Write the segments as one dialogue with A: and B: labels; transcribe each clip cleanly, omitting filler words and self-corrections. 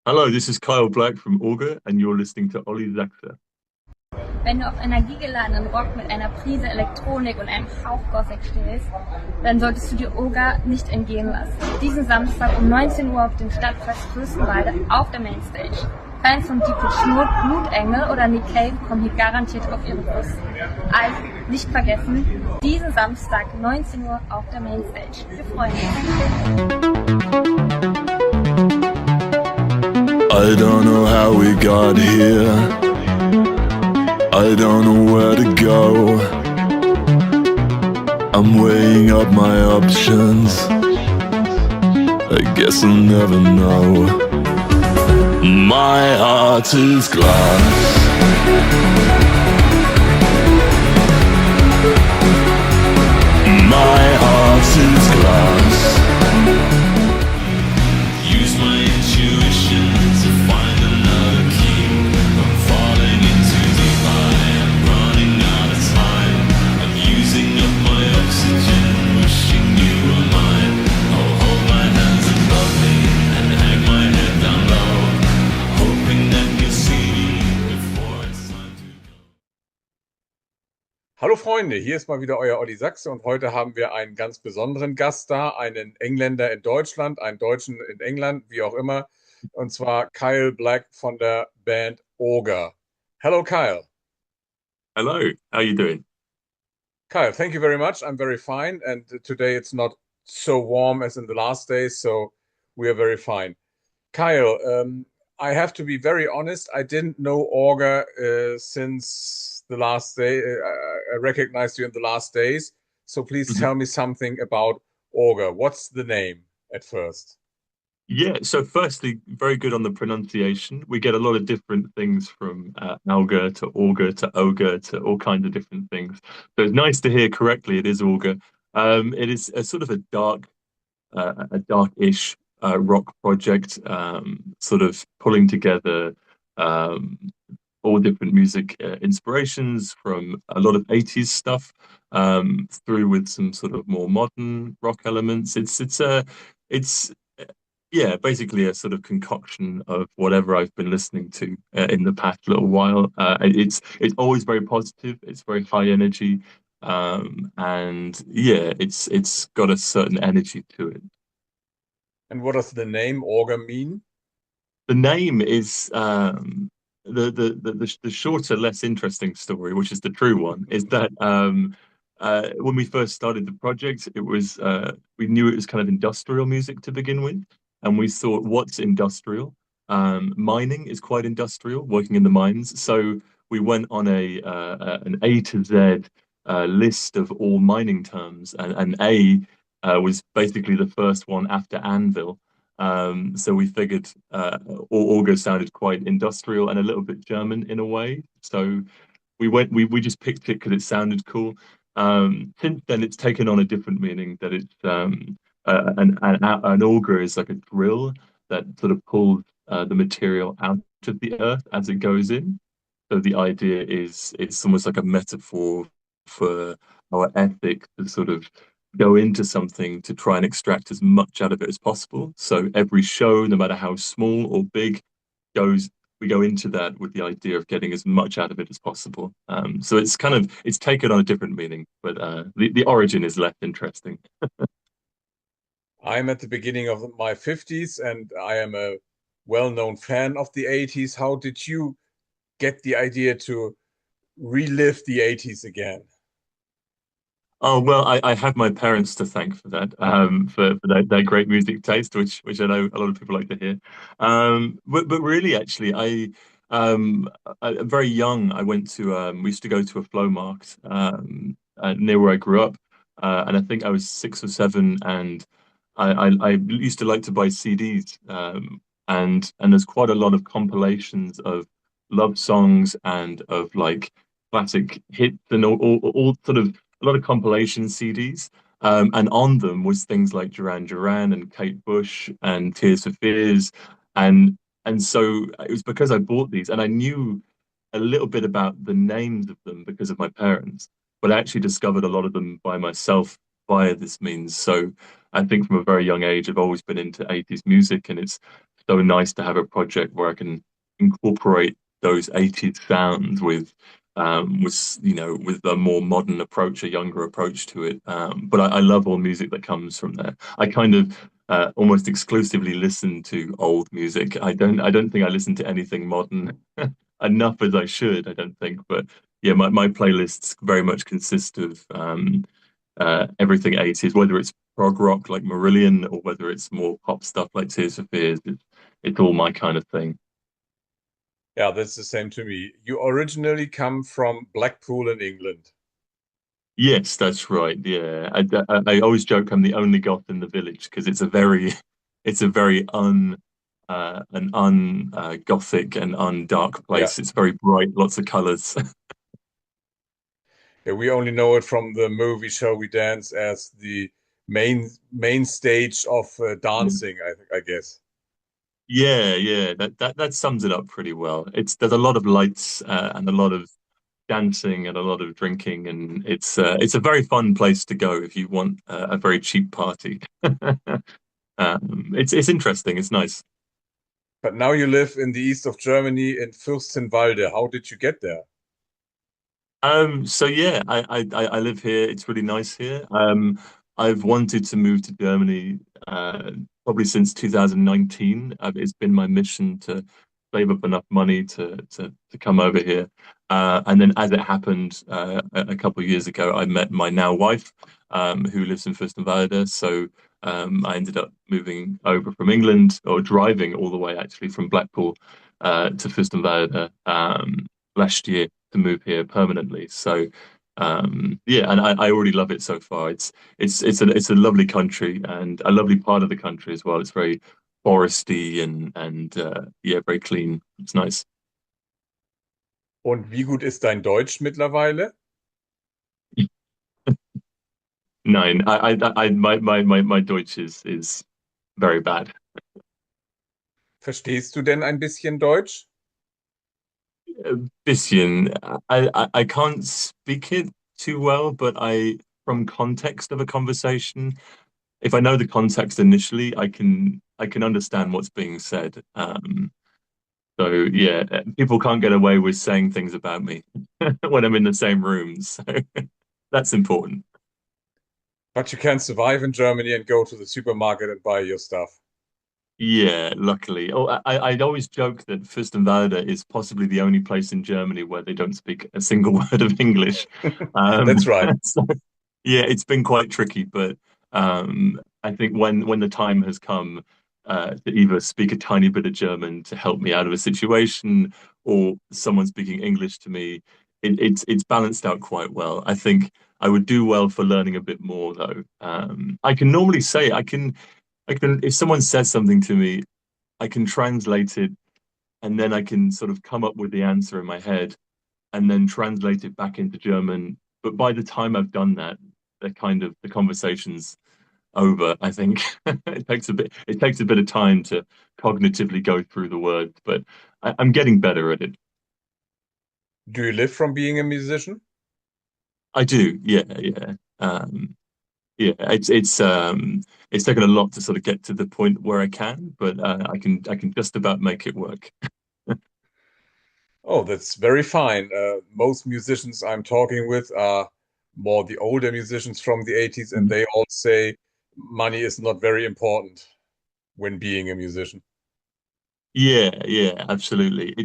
A: Hello, this is Kyle Blaqk from Auger, and you're listening to Olli Sachse.
B: Wenn du auf energiegeladenen Rock mit einer Prise Elektronik und einem Hauch Gothic stehst, dann solltest du dir Oga nicht entgehen lassen. Diesen Samstag um 19 Uhr auf dem Stadtfest Fürstenwalde auf der Mainstage. Fans von Deepish Mode, Blutengel oder Nick Cave kommen hier garantiert auf ihre Kosten. Also, nicht vergessen, diesen Samstag 19 Uhr auf der Mainstage. Wir freuen uns.
C: I don't know how we got here. I don't know where to go. I'm weighing up my options. I guess I'll never know. My heart is glass. My heart is glass. Use my intuition to find another key. I'm falling into deep. I am running out of time. I'm using up my oxygen, wishing you were mine. I'll hold my hands above me and hang my head down low, hoping that you'll see me before it's time to go.
D: Hallo Freunde, hier ist mal wieder euer Olli Sachse und heute haben wir einen ganz besonderen Gast da, einen Engländer in Deutschland, einen Deutschen in England, wie auch immer, und zwar Kyle Blaqk von der Band Auger. Hello Kyle.
A: Hello, how you doing?
D: Kyle, thank you very much. I'm very fine, and today it's not so warm as in the last days, so we are very fine. Kyle, I have to be very honest, I didn't know Auger since the last day. I recognized you in the last days, so please
A: Mhm.
D: tell me something about Auger. What's the name at first?
A: Yeah, so firstly, very good on the pronunciation. We get a lot of different things from Auger to Auger to Ogre to all kinds of different things. So it's nice to hear correctly. It is Auger. It is a sort of a dark-ish rock project, sort of pulling together um, all different music inspirations from a lot of 80s stuff through with some sort of more modern rock elements. It's yeah, basically a sort of concoction of whatever I've been listening to in the past little while. It's always very positive. It's very high energy, and yeah, it's got a certain energy to it.
D: And what does the name Auger mean?
A: The name is the shorter, less interesting story, which is the true one, is that when we first started the project, it was we knew it was kind of industrial music to begin with, and we thought, what's industrial? Mining is quite industrial, working in the mines. So we went on an A to Z list of all mining terms, and A was basically the first one after anvil. So we figured Auger sounded quite industrial and a little bit German in a way. So we just picked it because it sounded cool. Since then, it's taken on a different meaning that it's an auger is like a drill that sort of pulls the material out of the earth as it goes in. So the idea is it's almost like a metaphor for our ethic to sort of go into something to try and extract as much out of it as possible. So every show, no matter how small or big, goes we go into that with the idea of getting as much out of it as possible. So it's kind of it's taken on a different meaning, but the origin is less interesting.
D: I'm at the beginning of my 50s and I am a well-known fan of the 80s. How did you get the idea to relive the 80s again?
A: Oh well, I have my parents to thank for that, for their great music taste, which I know a lot of people like to hear. But really, actually, very young. I went to we used to go to a flow market near where I grew up, and I think I was 6 or 7, and I used to like to buy CDs, and there's quite a lot of compilations of love songs and of like classic hits and all sort of a lot of compilation CDs. And on them was things like Duran Duran and Kate Bush and Tears for Fears. And so it was because I bought these and I knew a little bit about the names of them because of my parents, but I actually discovered a lot of them by myself via this means. So I think from a very young age, I've always been into 80s music, and it's so nice to have a project where I can incorporate those 80s sounds with with a more modern approach, a younger approach to it. But I love all music that comes from there. I kind of almost exclusively listen to old music. I don't think I listen to anything modern enough as I should, I don't think. But yeah, my playlists very much consist of everything 80s, whether it's prog rock like Marillion or whether it's more pop stuff like Tears for Fears. It's all my kind of thing.
D: Yeah, that's the same to me. You originally come from Blackpool in England.
A: Yes, that's right. Yeah, I always joke I'm the only goth in the village because it's a very an un gothic and undark
D: Yeah.
A: place. It's very bright, lots of colors.
D: Yeah, we only know it from the movie Shall We Dance as the main stage of dancing, I guess.
A: Yeah, yeah, that sums it up pretty well. There's a lot of lights and a lot of dancing and a lot of drinking, and it's a very fun place to go if you want a very cheap party. It's interesting. It's nice.
D: But now you live in the east of Germany in Fürstenwalde. How did you get there?
A: So yeah, I live here. It's really nice here. I've wanted to move to Germany probably since 2019. It's been my mission to save up enough money to come over here. And then as it happened a couple of years ago, I met my now wife, who lives in Fürstenwalde. So I ended up moving over from England or driving all the way actually from Blackpool to Fürstenwalde last year to move here permanently. So yeah, and I already love it so far. It's a lovely country and a lovely part of the country as well. It's very foresty and yeah, very clean. It's nice.
D: Und wie gut ist dein Deutsch mittlerweile?
A: Nine. My Deutsch is very bad.
D: Verstehst du denn ein bisschen Deutsch?
A: Bisschen. I can't speak it too well, but from context of a conversation, if I know the context initially, I can understand what's being said. So yeah, people can't get away with saying things about me when I'm in the same room. So that's important.
D: But you can survive in Germany and go to the supermarket and buy your stuff.
A: Yeah, luckily. Oh, I'd always joke that Fürstenwalde is possibly the only place in Germany where they don't speak a single word of English.
D: That's right.
A: So, yeah, it's been quite tricky, but I think when the time has come to either speak a tiny bit of German to help me out of a situation, or someone speaking English to me, it's balanced out quite well. I think I would do well for learning a bit more, though. I can normally say if someone says something to me, I can translate it and then I can sort of come up with the answer in my head and then translate it back into German. But by the time I've done that, the conversation's over, I think. It takes a bit of time to cognitively go through the words, but I'm getting better at it.
D: Do you live from being a musician?
A: I do, yeah, yeah. Yeah, it's taken a lot to sort of get to the point where I can, but I can just about make it work.
D: Oh, that's very fine. Most musicians I'm talking with are more the older musicians from the 80s, and they all say money is not very important when being a musician.
A: Yeah, yeah, absolutely.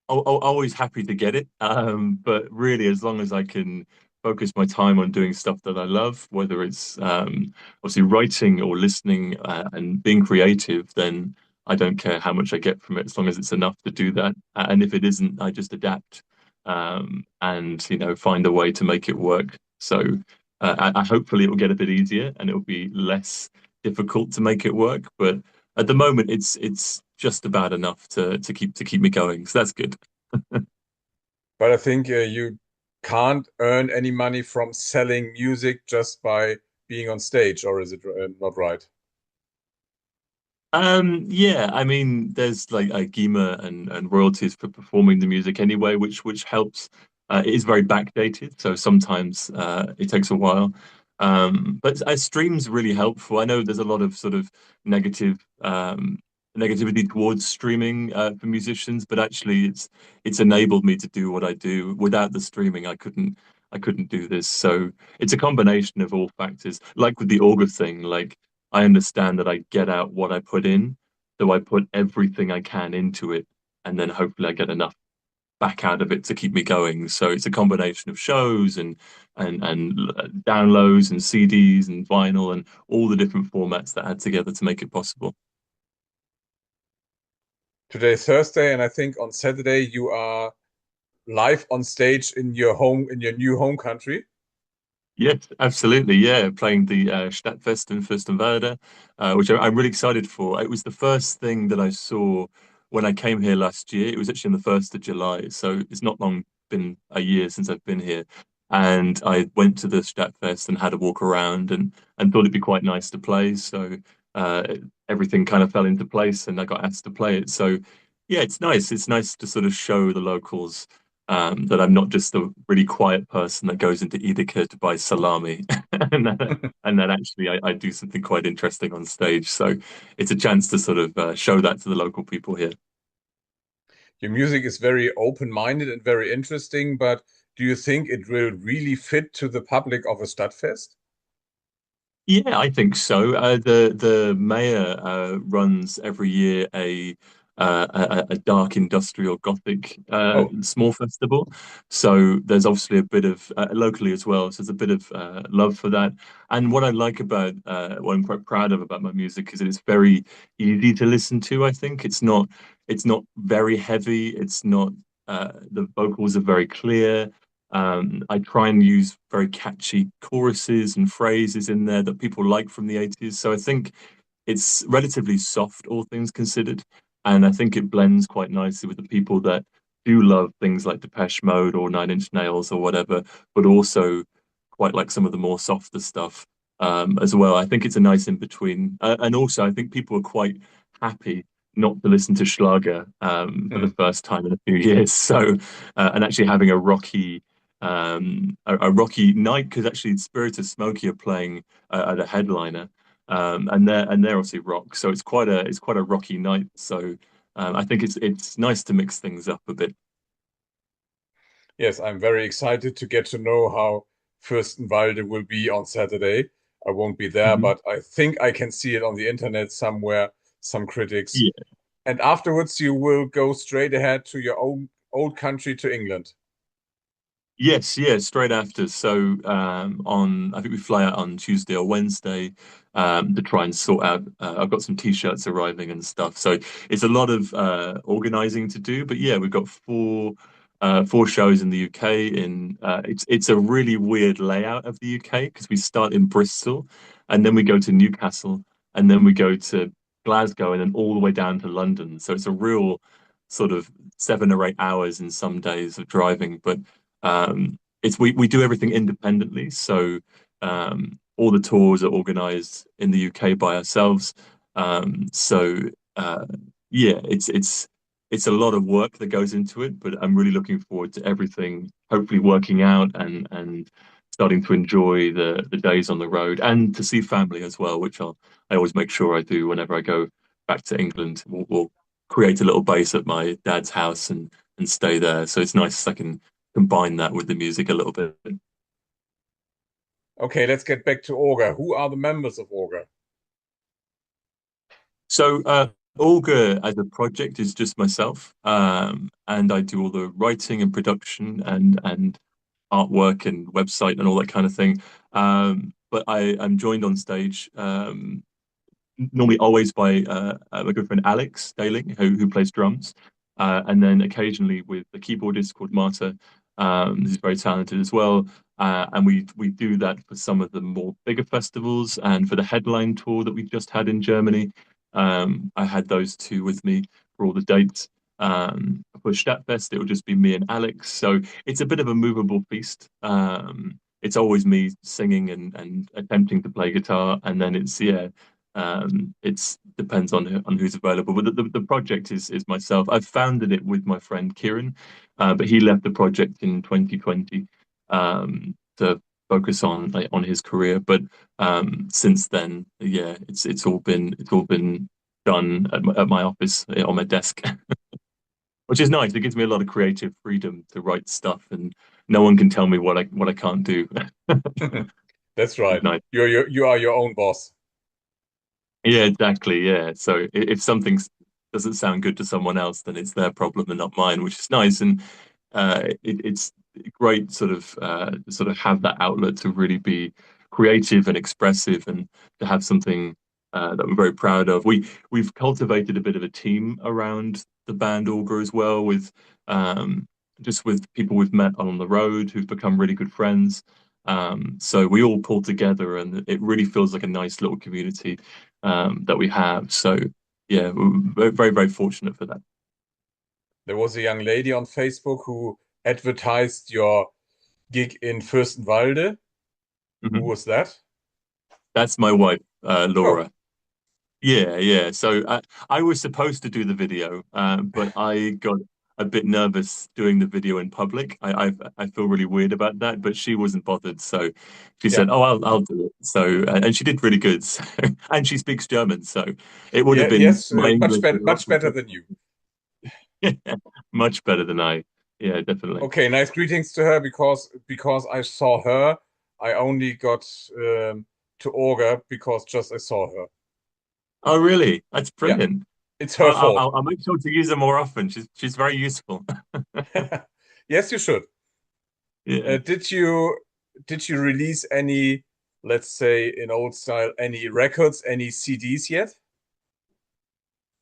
A: Always happy to get it. But really, as long as I can focus my time on doing stuff that I love, whether it's obviously writing or listening and being creative, then I don't care how much I get from it, as long as it's enough to do that. And if it isn't, I just adapt and find a way to make it work. So I hopefully it will get a bit easier and it will be less difficult to make it work. But at the moment, it's just about enough to keep me going. So that's good.
D: But I think you can't earn any money from selling music just by being on stage, or is it not right?
A: Yeah, I mean, there's like a GEMA and royalties for performing the music anyway, which helps. It is very backdated, so sometimes it takes a while. But streams really helpful. I know there's a lot of sort of negativity towards streaming for musicians, but actually it's enabled me to do what I do. Without the streaming, I couldn't do this. So it's a combination of all factors. Like with the Auger thing, like I understand that I get out what I put in, so I put everything I can into it, and then hopefully I get enough back out of it to keep me going. So it's a combination of shows and downloads and CDs and vinyl and all the different formats that add together to make it possible.
D: Today's Thursday, and I think on Saturday you are live on stage in your home, in your new home country.
A: Yes, absolutely. Yeah, playing the Stadtfest in Fürstenwalde, which I'm really excited for. It was the first thing that I saw when I came here last year. It was actually on the 1st of July, so it's not long been a year since I've been here. And I went to the Stadtfest and had a walk around and thought it'd be quite nice to play. So uh, everything kind of fell into place, and I got asked to play it. So yeah, it's nice. It's nice to sort of show the locals that I'm not just a really quiet person that goes into Edeka to buy salami, and that actually I do something quite interesting on stage. So it's a chance to sort of show that to the local people here.
D: Your music is very open-minded and very interesting, but do you think it will really fit to the public of a Stadtfest?
A: Yeah, I think so. The mayor runs every year a dark industrial Gothic
D: Oh,
A: small festival. So there's obviously a bit of locally as well. So there's a bit of love for that. And what I like about what I'm quite proud of about my music is that it's very easy to listen to. I think it's not very heavy. It's not the vocals are very clear. I try and use very catchy choruses and phrases in there that people like from the 80s. So I think it's relatively soft, all things considered. And I think it blends quite nicely with the people that do love things like Depeche Mode or Nine Inch Nails or whatever, but also quite like some of the more softer stuff as well. I think it's a nice in between. And also, I think people are quite happy not to listen to Schlager for the
D: hmm.
A: first time in a few years. So, and actually having a rocky night because actually Spirit of Smokey are playing at a headliner, and they're obviously rock, so it's quite a rocky night. So I think it's nice to mix things up a bit.
D: Yes, I'm very excited to get to know how Fürstenwalde will be on Saturday. I won't be there,
A: Mhm.
D: but I think I can see it on the internet somewhere, some critics.
A: Yeah.
D: And afterwards, you will go straight ahead to your own old country, to England.
A: Yes, yeah, straight after. So on I think we fly out on Tuesday or Wednesday to try and sort out I've got some t-shirts arriving and stuff. So it's a lot of organizing to do, but yeah, we've got four shows in the UK in it's a really weird layout of the UK because we start in Bristol and then we go to Newcastle and then we go to Glasgow and then all the way down to London. So it's a real sort of 7 or 8 hours in some days of driving, but it's we do everything independently, so all the tours are organized in the UK by ourselves. So uh, yeah, it's a lot of work that goes into it, but I'm really looking forward to everything hopefully working out and starting to enjoy the days on the road and to see family as well, which I always make sure I do whenever I go back to England. We'll create a little base at my dad's house and stay there. So it's nice I can combine that with the music a little bit.
D: Okay, let's get back to Auger. Who are the members of Auger?
A: So Olga as a project is just myself, and I do all the writing and production and artwork and website and all that kind of thing. But I'm joined on stage normally always by my good friend Alex Daling, who plays drums, and then occasionally with a keyboardist called Marta, who's very talented as well. And we do that for some of the more bigger festivals and for the headline tour that we just had in Germany. I had those two with me for all the dates. For Stadtfest, it will just be me and Alex. So it's a bit of a movable feast. It's always me singing and attempting to play guitar, and then it's yeah, it's depends on on who's available. But the project is myself. I've founded it with my friend Kieran, but he left the project in 2020 to focus on like, on his career. But since then, yeah, it's all been done at my office on my desk, which is nice. It gives me a lot of creative freedom to write stuff, and no one can tell me what I can't do.
D: That's
A: It's
D: right.
A: nice.
D: You are your own boss.
A: Yeah, exactly. Yeah. So if something doesn't sound good to someone else, then it's their problem and not mine, which is nice. And it's great sort of have that outlet to really be creative and expressive and to have something that we're very proud of. We've cultivated a bit of a team around the band Auger as well with just with people we've met on the road who've become really good friends. So we all pull together and it really feels like a nice little community that we have. So yeah, we're very, very fortunate for that.
D: There was a young lady on Facebook who advertised your gig in Fürstenwalde. Who
A: Mhm.
D: was that?
A: That's my wife,
D: Oh,
A: Laura. Yeah, yeah. So I was supposed to do the video, but I got a bit nervous doing the video in public. I feel really weird about that, but she wasn't bothered, so she
D: yeah.
A: said, "Oh, I'll do it." So and she did really good. So, and she speaks German, so it would have
D: Yeah,
A: been
D: yes,
A: my English was a lot
D: much better than you.
A: much better than I. Yeah, definitely.
D: Okay, nice greetings to her because I saw her. I only got to Orga because just I saw her.
A: Oh, really? That's
D: Yeah,
A: brilliant.
D: it's her fault.
A: I'll make sure to use her more often. She's very useful.
D: Yes, you should.
A: Yeah.
D: Did you release any, let's say in old style, any records, any CDs yet?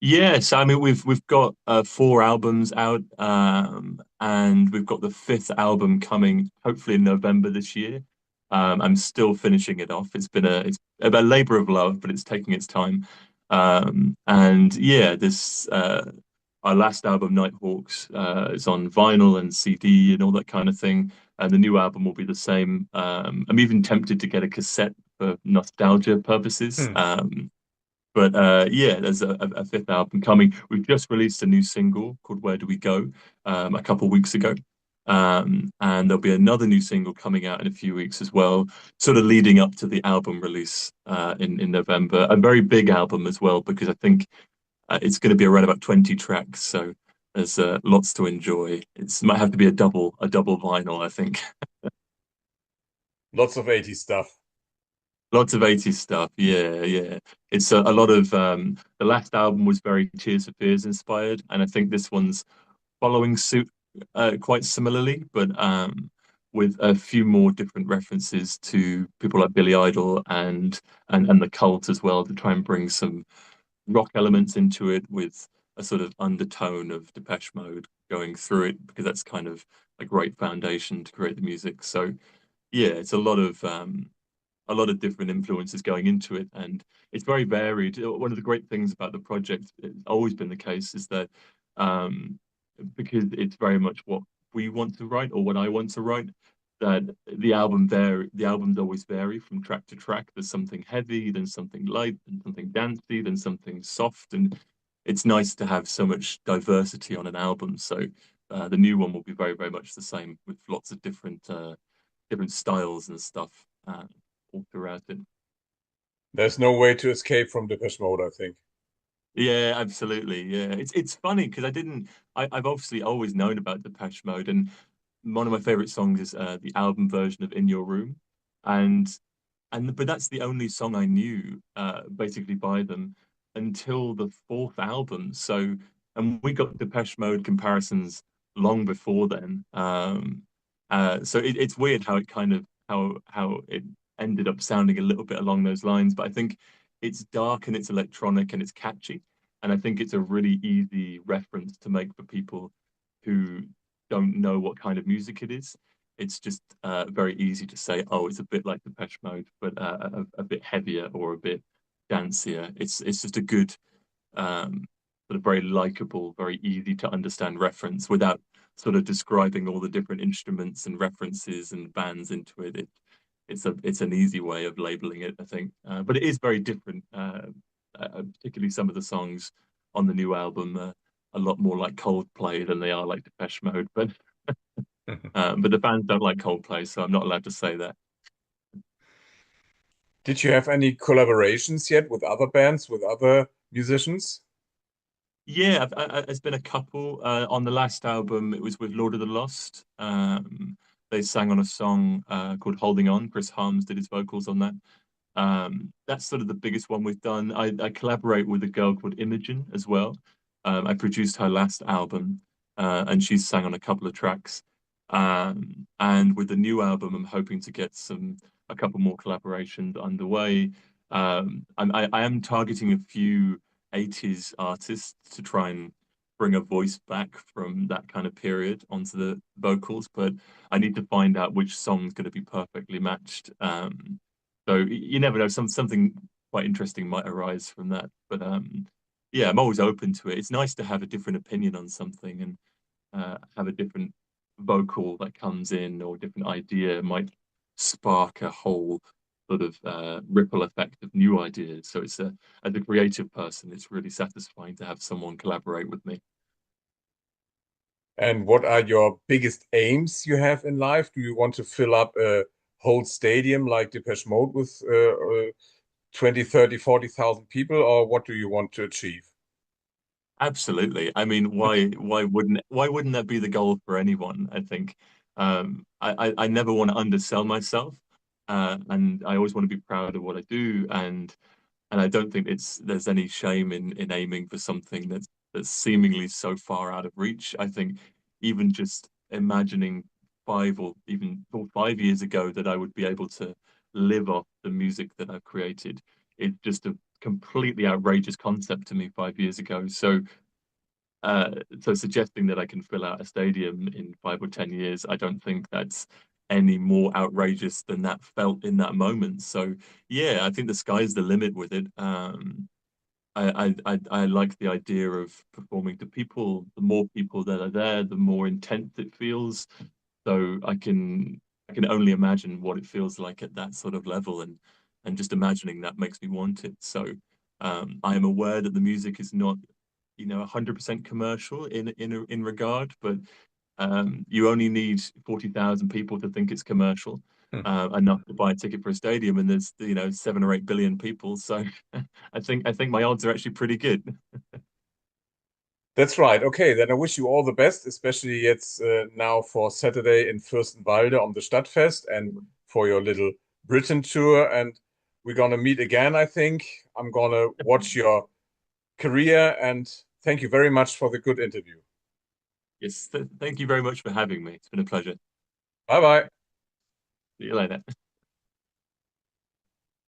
A: Yes, I mean we've got four albums out, and we've got the fifth album coming hopefully in November this year. I'm still finishing it off. It's a labor of love, but it's taking its time. And yeah, this our last album, Nighthawks, is on vinyl and CD and all that kind of thing. And the new album will be the same. I'm even tempted to get a cassette for nostalgia purposes.
D: Hmm.
A: But yeah, there's a fifth album coming. We've just released a new single called Where Do We Go a couple of weeks ago. And there'll be another new single coming out in a few weeks as well, sort of leading up to the album release in November. A very big album as well, because I think it's going to be around about 20 tracks. So there's lots to enjoy. It might have to be a double vinyl, I think.
D: Lots of 80s stuff.
A: Lots of 80s stuff. Yeah, yeah. It's a lot of the last album was very Tears for Fears inspired, and I think this one's following suit quite similarly, but with a few more different references to people like Billy Idol and the Cult as well to try and bring some rock elements into it with a sort of undertone of Depeche Mode going through it because that's kind of a great foundation to create the music. So yeah, it's a lot of different influences going into it, and it's very varied. One of the great things about the project, it's always been the case, is that um, because it's very much what we want to write or what I want to write, that the albums always vary from track to track. There's something heavy, then something light, then something dancey, then something soft, and it's nice to have so much diversity on an album. So the new one will be very, very much the same with lots of different styles and stuff. All throughout it.
D: There's no way to escape from Depeche Mode, I think.
A: Yeah, absolutely. Yeah, it's funny because I've obviously always known about Depeche Mode, and one of my favorite songs is the album version of In Your Room, and but that's the only song I knew basically by them until the fourth album. So, and we got Depeche Mode comparisons long before then. So it's weird how it kind of how it ended up sounding a little bit along those lines. But I think it's dark and it's electronic and it's catchy, and I think it's a really easy reference to make for people who don't know what kind of music it is. It's just very easy to say, oh, it's a bit like Depeche Mode, but a bit heavier or a bit dancier. It's just a good sort of very likable, very easy to understand reference without sort of describing all the different instruments and references and bands into it. It's an easy way of labeling it, I think. But it is very different. Particularly some of the songs on the new album are a lot more like Coldplay than they are like Depeche Mode. But the fans don't like Coldplay, so I'm not allowed to say that.
D: Did you have any collaborations yet with other bands, with other musicians?
A: Yeah, it's been a couple. On the last album, it was with Lord of the Lost. They sang on a song called "Holding On." Chris Harms did his vocals on that. That's sort of the biggest one we've done. I collaborate with a girl called Imogen as well. I produced her last album, and she's sang on a couple of tracks. And with the new album, I'm hoping to get a couple more collaborations underway. I am targeting a few 80s artists to try and bring a voice back from that kind of period onto the vocals, but I need to find out which song's going to be perfectly matched. So you never know, something quite interesting might arise from that. But yeah, I'm always open to it. It's nice to have a different opinion on something and have a different vocal that comes in or a different idea might spark a whole sort of ripple effect of new ideas. So as a creative person, it's really satisfying to have someone collaborate with me.
D: And what are your biggest aims you have in life? Do you want to fill up a whole stadium like Depeche Mode with 20, 30, 40,000 people, or what do you want to achieve?
A: Absolutely. I mean, why wouldn't that be the goal for anyone? I think I never want to undersell myself, and I always want to be proud of what I do, and I don't think there's any shame in aiming for something that's seemingly so far out of reach. I think even just imagining 5 years ago that I would be able to live off the music that I've created, it's just a completely outrageous concept to me 5 years ago. Uh, so suggesting that I can fill out a stadium in 5 or 10 years, I don't think that's any more outrageous than that felt in that moment. So yeah, I think the sky's the limit with it. I like the idea of performing to people. The more people that are there, the more intense it feels. So I can only imagine what it feels like at that sort of level, and just imagining that makes me want it. So I am aware that the music is not, 100% commercial in regard, but you only need 40,000 people to think it's commercial, enough to buy a ticket for a stadium, and there's 7 or 8 billion people. So I think my odds are actually pretty good.
D: That's right. Okay, then I wish you all the best, especially it's now for Saturday in Fürstenwalde on the Stadtfest and for your little Britain tour. And we're gonna meet again, I think. I'm gonna watch your career and thank you very much for the good interview.
A: Yes, thank you very much for having me. It's been a pleasure.
D: Bye bye.
A: See you later.